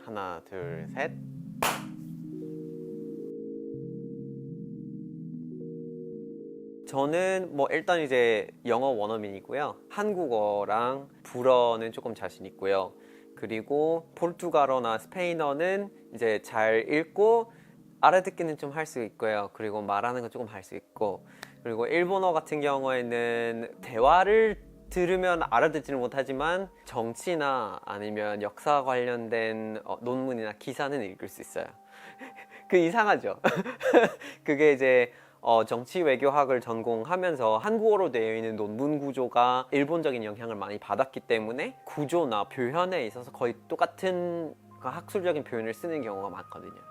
하나, 둘, 셋. 저는 뭐 일단 이제 영어 원어민이고요. 한국어랑 불어는 조금 자신 있고요. 그리고 포르투갈어나 스페인어는 이제 잘 읽고 알아듣기는 좀 할 수 있고요. 그리고 말하는 건 조금 할 수 있고, 그리고 일본어 같은 경우에는 대화를 들으면 알아듣지는 못하지만 정치나 아니면 역사 관련된 논문이나 기사는 읽을 수 있어요. 그 이상하죠? 그게 이제 정치 외교학을 전공하면서 한국어로 되어 있는 논문 구조가 일본적인 영향을 많이 받았기 때문에 구조나 표현에 있어서 거의 똑같은 학술적인 표현을 쓰는 경우가 많거든요.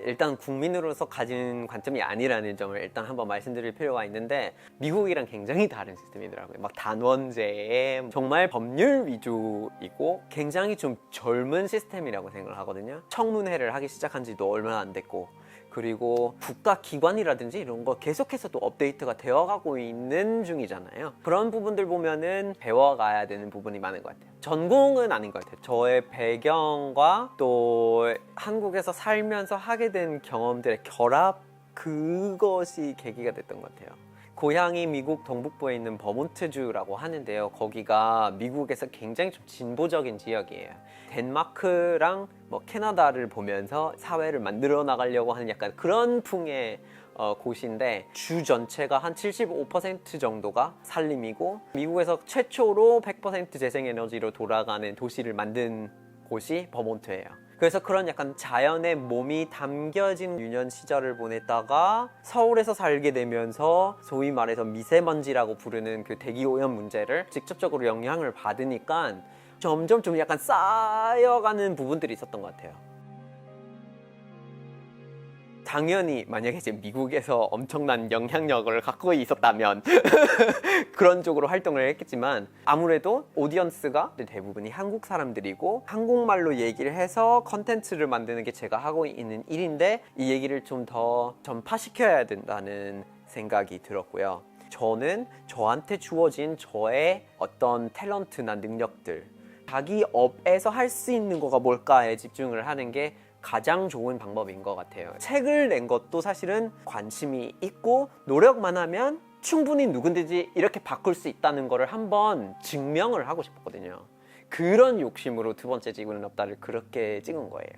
일단 국민으로서 가진 관점이 아니라는 점을 일단 한번 말씀드릴 필요가 있는데, 미국이랑 굉장히 다른 시스템이더라고요. 막 단원제에 정말 법률 위주이고 굉장히 좀 젊은 시스템이라고 생각을 하거든요. 청문회를 하기 시작한 지도 얼마 안 됐고, 그리고 국가기관이라든지 이런 거 계속해서 또 업데이트가 되어가고 있는 중이잖아요. 그런 부분들 보면은 배워가야 되는 부분이 많은 것 같아요. 전공은 아닌 것 같아요. 저의 배경과 또 한국에서 살면서 하게 된 경험들의 결합, 그것이 계기가 됐던 것 같아요. 고향이 미국 동북부에 있는 버몬트주라고 하는데요. 거기가 미국에서 굉장히 좀 진보적인 지역이에요. 덴마크랑 뭐 캐나다를 보면서 사회를 만들어 나가려고 하는 약간 그런 풍의 곳인데, 주 전체가 한 75% 정도가 산림이고, 미국에서 최초로 100% 재생에너지로 돌아가는 도시를 만든 곳이 버몬트예요. 그래서 그런 약간 자연의 몸이 담겨진 유년 시절을 보냈다가 서울에서 살게 되면서 소위 말해서 미세먼지라고 부르는 그 대기 오염 문제를 직접적으로 영향을 받으니까 점점 좀 약간 쌓여가는 부분들이 있었던 것 같아요. 당연히 만약에 이제 미국에서 엄청난 영향력을 갖고 있었다면 그런 쪽으로 활동을 했겠지만, 아무래도 오디언스가 대부분이 한국 사람들이고 한국말로 얘기를 해서 컨텐츠를 만드는 게 제가 하고 있는 일인데, 이 얘기를 좀 더 전파시켜야 된다는 생각이 들었고요. 저는 저한테 주어진 저의 어떤 탤런트나 능력들, 자기 업에서 할 수 있는 거가 뭘까에 집중을 하는 게 가장 좋은 방법인 것 같아요. 책을 낸 것도 사실은 관심이 있고 노력만 하면 충분히 누군지 이렇게 바꿀 수 있다는 거를 한번 증명을 하고 싶었거든요. 그런 욕심으로 두 번째 지구는 없다를 그렇게 찍은 거예요.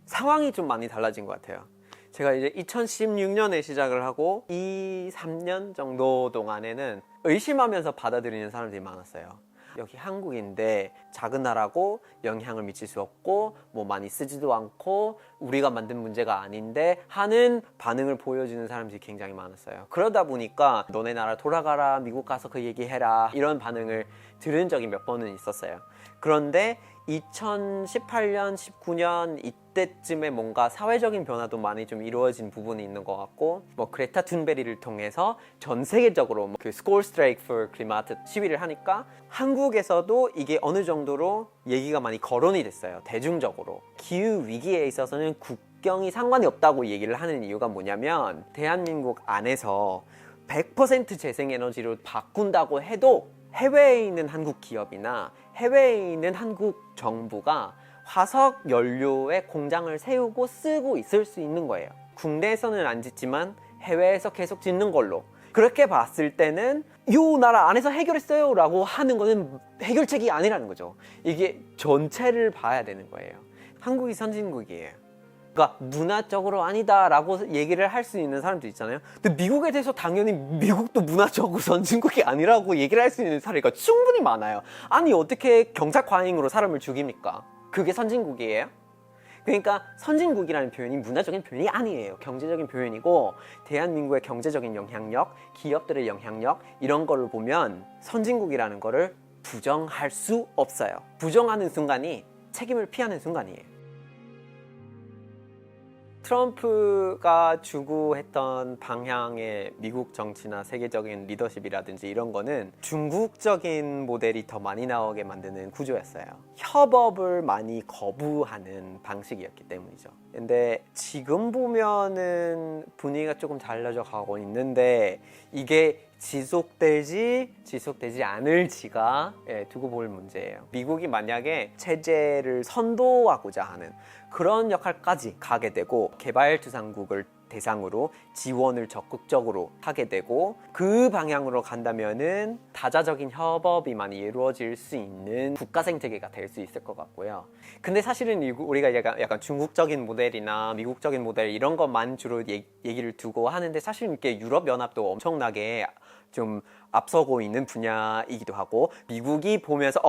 상황이 좀 많이 달라진 것 같아요. 제가 이제 2016년에 시작을 하고 2, 3년 정도 동안에는 의심하면서 받아들이는 사람들이 많았어요. 여기 한국인데 작은 나라고 영향을 미칠 수 없고 뭐 많이 쓰지도 않고 우리가 만든 문제가 아닌데 하는 반응을 보여주는 사람들이 굉장히 많았어요. 그러다 보니까 너네 나라 돌아가라, 미국 가서 그 얘기해라, 이런 반응을 들은 적이 몇 번은 있었어요. 그런데 2018년, 19년 이때쯤에 뭔가 사회적인 변화도 많이 좀 이루어진 부분이 있는 것 같고, 뭐 그레타 툰베리를 통해서 전 세계적으로 그 School Strike for Climate 시위를 하니까 한국에서도 이게 어느 정도로 얘기가 많이 거론이 됐어요. 대중적으로. 기후 위기에 있어서는 국경이 상관이 없다고 얘기를 하는 이유가 뭐냐면, 대한민국 안에서 100% 재생에너지로 바꾼다고 해도 해외에 있는 한국 기업이나 해외에 있는 한국 정부가 화석 연료의 공장을 세우고 쓰고 있을 수 있는 거예요. 국내에서는 안 짓지만 해외에서 계속 짓는 걸로. 그렇게 봤을 때는 요 나라 안에서 해결했어요 라고 하는 거는 해결책이 아니라는 거죠. 이게 전체를 봐야 되는 거예요. 한국이 선진국이에요. 그러니까 문화적으로 아니다 라고 얘기를 할 수 있는 사람도 있잖아요. 근데 미국에 대해서 당연히 미국도 문화적으로 선진국이 아니라고 얘기를 할 수 있는 사례가 충분히 많아요. 아니 어떻게 경찰 과잉으로 사람을 죽입니까? 그게 선진국이에요? 그러니까 선진국이라는 표현이 문화적인 표현이 아니에요. 경제적인 표현이고, 대한민국의 경제적인 영향력, 기업들의 영향력, 이런 거를 보면 선진국이라는 거를 부정할 수 없어요. 부정하는 순간이 책임을 피하는 순간이에요. 트럼프가 추구했던 방향의 미국 정치나 세계적인 리더십이라든지 이런 거는 중국적인 모델이 더 많이 나오게 만드는 구조였어요. 협업을 많이 거부하는 방식이었기 때문이죠. 근데 지금 보면은 분위기가 조금 달라져 가고 있는데 이게 지속되지 않을지가 두고 볼 문제예요. 미국이 만약에 체제를 선도하고자 하는 그런 역할까지 가게 되고 개발주상국을 대상으로 지원을 적극적으로 하게 되고 그 방향으로 간다면은 다자적인 협업이 많이 이루어질 수 있는 국가 생태계가 될 수 있을 것 같고요. 근데 사실은 우리가 약간 중국적인 모델이나 미국적인 모델 이런 것만 주로 얘기를 두고 하는데 사실 이렇게 유럽연합도 엄청나게 좀 앞서고 있는 분야이기도 하고 미국이 보면서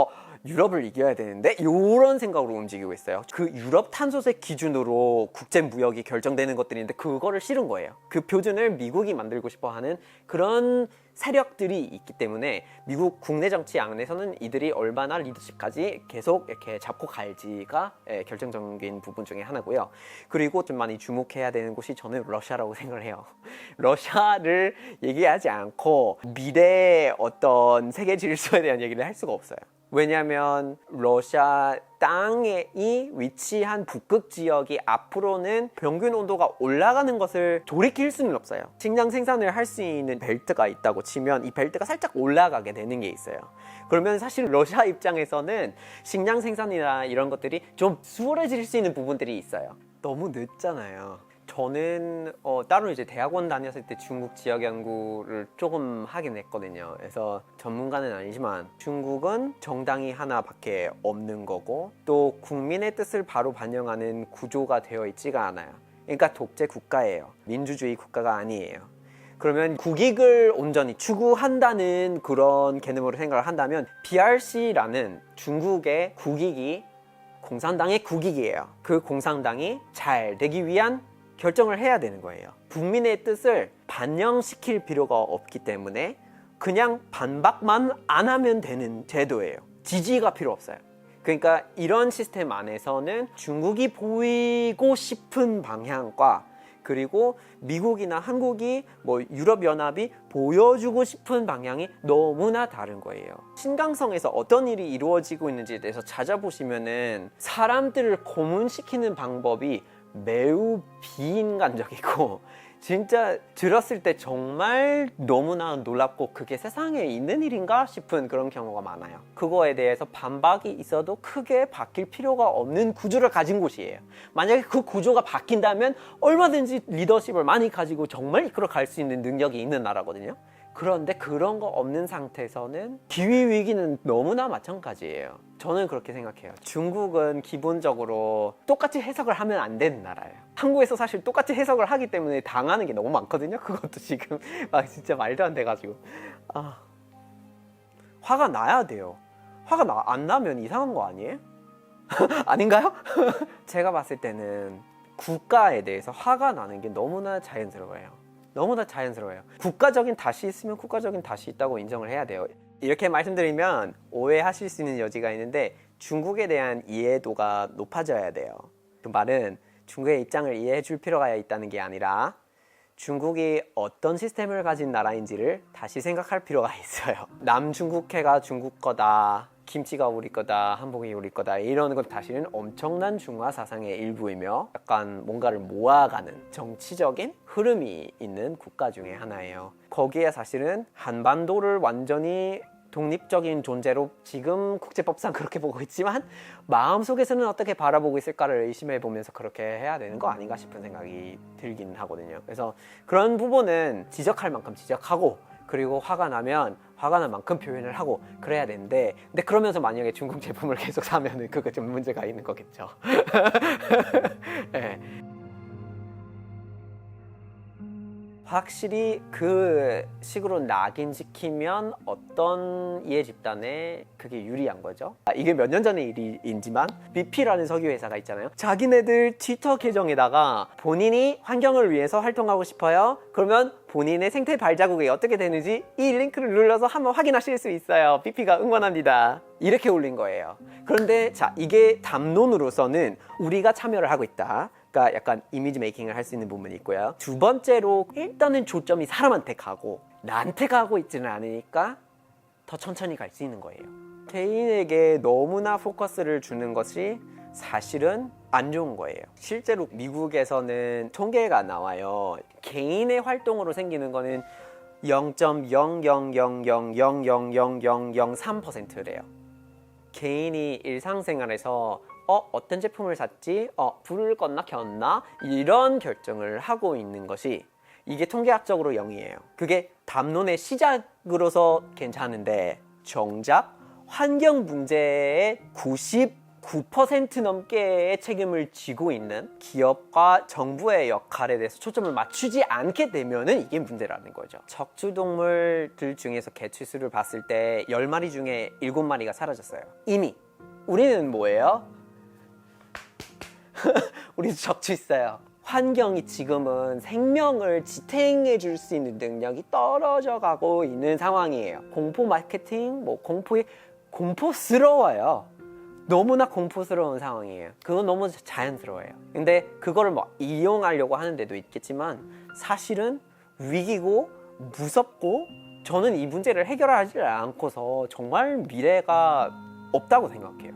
유럽을 이겨야 되는데 이런 생각으로 움직이고 있어요. 그 유럽 탄소세 기준으로 국제 무역이 결정되는 것들인데 그거를 싫은 거예요. 그 표준을 미국이 만들고 싶어 하는 그런 세력들이 있기 때문에 미국 국내 정치 안에서는 이들이 얼마나 리더십까지 계속 이렇게 잡고 갈지가 결정적인 부분 중에 하나고요. 그리고 좀 많이 주목해야 되는 곳이 저는 러시아라고 생각을 해요. 러시아를 얘기하지 않고 미래의 어떤 세계 질서에 대한 얘기를 할 수가 없어요. 왜냐하면 러시아 땅에 위치한 북극 지역이 앞으로는 평균 온도가 올라가는 것을 돌이킬 수는 없어요. 식량 생산을 할 수 있는 벨트가 있다고 치면 이 벨트가 살짝 올라가게 되는 게 있어요. 그러면 사실 러시아 입장에서는 식량 생산이나 이런 것들이 좀 수월해질 수 있는 부분들이 있어요. 너무 늦잖아요. 저는 따로 이제 대학원 다녔을 때 중국 지역 연구를 조금 하긴 했거든요. 그래서 전문가는 아니지만 중국은 정당이 하나밖에 없는 거고 또 국민의 뜻을 바로 반영하는 구조가 되어 있지가 않아요. 그러니까 독재 국가예요. 민주주의 국가가 아니에요. 그러면 국익을 온전히 추구한다는 그런 개념으로 생각을 한다면 PRC라는 중국의 국익이 공산당의 국익이에요. 그 공산당이 잘 되기 위한 결정을 해야 되는 거예요. 국민의 뜻을 반영시킬 필요가 없기 때문에 그냥 반박만 안 하면 되는 제도예요. 지지가 필요 없어요. 그러니까 이런 시스템 안에서는 중국이 보이고 싶은 방향과 그리고 미국이나 한국이 유럽연합이 보여주고 싶은 방향이 너무나 다른 거예요. 신강성에서 어떤 일이 이루어지고 있는지에 대해서 찾아보시면은 사람들을 고문시키는 방법이 매우 비인간적이고 진짜 들었을 때 정말 너무나 놀랍고 그게 세상에 있는 일인가 싶은 그런 경우가 많아요. 그거에 대해서 반박이 있어도 크게 바뀔 필요가 없는 구조를 가진 곳이에요. 만약에 그 구조가 바뀐다면 얼마든지 리더십을 많이 가지고 정말 이끌어 갈 수 있는 능력이 있는 나라거든요. 그런데 그런 거 없는 상태에서는 기후 위기는 너무나 마찬가지예요. 저는 그렇게 생각해요. 중국은 기본적으로 똑같이 해석을 하면 안 되는 나라예요. 한국에서 사실 똑같이 해석을 하기 때문에 당하는 게 너무 많거든요. 그것도 지금 진짜 말도 안 돼가지고 화가 나야 돼요. 화가 안 나면 이상한 거 아니에요? 아닌가요? 제가 봤을 때는 국가에 대해서 화가 나는 게 너무나 자연스러워요. 너무나 자연스러워요. 국가적인 탓이 있으면 국가적인 탓이 있다고 인정을 해야 돼요. 이렇게 말씀드리면 오해하실 수 있는 여지가 있는데 중국에 대한 이해도가 높아져야 돼요. 그 말은 중국의 입장을 이해해 줄 필요가 있다는 게 아니라 중국이 어떤 시스템을 가진 나라인지를 다시 생각할 필요가 있어요. 남중국해가 중국 거다, 김치가 우리 거다, 한복이 우리 거다 이런 것 다시는 엄청난 중화 사상의 일부이며 약간 뭔가를 모아가는 정치적인 흐름이 있는 국가 중에 하나예요. 거기에 사실은 한반도를 완전히 독립적인 존재로 지금 국제법상 그렇게 보고 있지만 마음속에서는 어떻게 바라보고 있을까를 의심해 보면서 그렇게 해야 되는 거 아닌가 싶은 생각이 들긴 하거든요. 그래서 그런 부분은 지적할 만큼 지적하고 그리고 화가 나면 화가 난 만큼 표현을 하고 그래야 되는데 근데 그러면서 만약에 중국 제품을 계속 사면은 그거 좀 문제가 있는 거겠죠. 네. 확실히 그 식으로 낙인시키면 어떤 이해 집단에 그게 유리한 거죠. 이게 몇 년 전의 일이지만 BP라는 석유 회사가 있잖아요. 자기네들 트위터 계정에다가 본인이 환경을 위해서 활동하고 싶어요. 그러면 본인의 생태 발자국이 어떻게 되는지 이 링크를 눌러서 한번 확인하실 수 있어요. BP가 응원합니다. 이렇게 올린 거예요. 그런데 자, 이게 담론으로서는 우리가 참여를 하고 있다. 약간 이미지 메이킹을 할 수 있는 부분이 있고요. 두 번째로 일단은 초점이 사람한테 가고 나한테 가고 있지는 않으니까 더 천천히 갈 수 있는 거예요. 개인에게 너무나 포커스를 주는 것이 사실은 안 좋은 거예요. 실제로 미국에서는 통계가 나와요. 개인의 활동으로 생기는 거는 0.000000003%래요. 개인이 일상생활에서 어떤 제품을 샀지? 불을 껐나 켰나? 이런 결정을 하고 있는 것이 이게 통계학적으로 0이에요. 그게 담론의 시작으로서 괜찮은데 정작 환경 문제의 99% 넘게의 책임을 지고 있는 기업과 정부의 역할에 대해서 초점을 맞추지 않게 되면은 이게 문제라는 거죠. 적주동물들 중에서 개체수를 봤을 때 10마리 중에 7마리가 사라졌어요. 이미 우리는 뭐예요? 우리도 적주 있어요. 환경이 지금은 생명을 지탱해 줄 수 있는 능력이 떨어져 가고 있는 상황이에요. 공포 마케팅, 공포스러워요. 너무나 공포스러운 상황이에요. 그건 너무 자연스러워요. 근데 그거를 이용하려고 하는 데도 있겠지만 사실은 위기고 무섭고 저는 이 문제를 해결하지 않고서 정말 미래가 없다고 생각해요.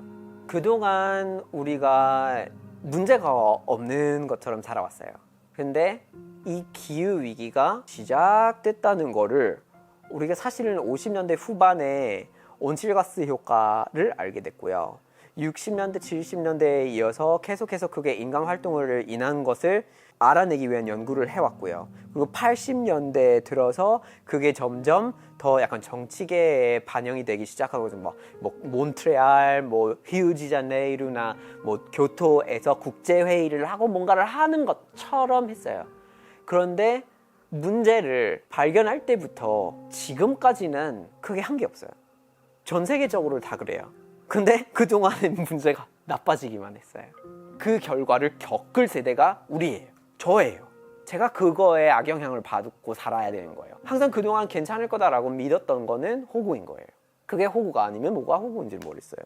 그동안 우리가 문제가 없는 것처럼 살아왔어요. 근데 이 기후위기가 시작됐다는 거를 우리가 사실은 50년대 후반에 온실가스 효과를 알게 됐고요. 60년대, 70년대에 이어서 계속해서 그게 인간 활동을 인한 것을 알아내기 위한 연구를 해왔고요. 그리고 80년대에 들어서 그게 점점 더 약간 정치계에 반영이 되기 시작하고 몬트레알, 히우지자네이루나 교토에서 국제회의를 하고 뭔가를 하는 것처럼 했어요. 그런데 문제를 발견할 때부터 지금까지는 크게 한 게 없어요. 전 세계적으로 다 그래요. 근데 그동안은 문제가 나빠지기만 했어요. 그 결과를 겪을 세대가 우리예요. 저예요. 제가 그거에 악영향을 받고 살아야 되는 거예요. 항상 그동안 괜찮을 거다라고 믿었던 거는 호구인 거예요. 그게 호구가 아니면 뭐가 호구인지 모르겠어요.